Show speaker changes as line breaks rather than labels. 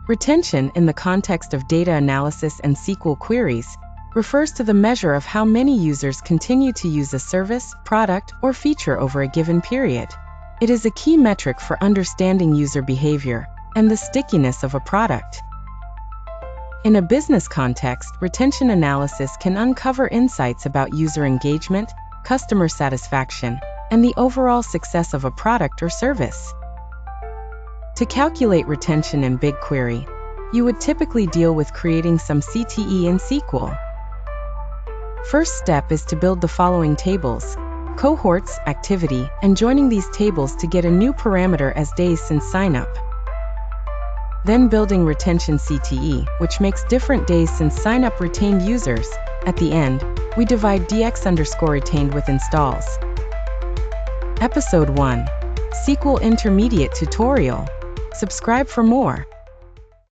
Retention, in the context of data analysis and SQL queries, refers to the measure of how many users continue to use a service, product, or feature over a given period. It is a key metric for understanding user behavior and the stickiness of a product. In a business context, retention analysis can uncover insights about user engagement, customer satisfaction, and the overall success of a product or service. To calculate retention in BigQuery, you would typically deal with creating some CTE in SQL. First step is to build the following tables: cohorts, activity, and joining these tables to get a new parameter as days since signup. Then building retention CTE, which makes different days since signup retained users. At the end, we divide dx_retained with installs. Episode 1. SQL Intermediate Tutorial. Subscribe for more.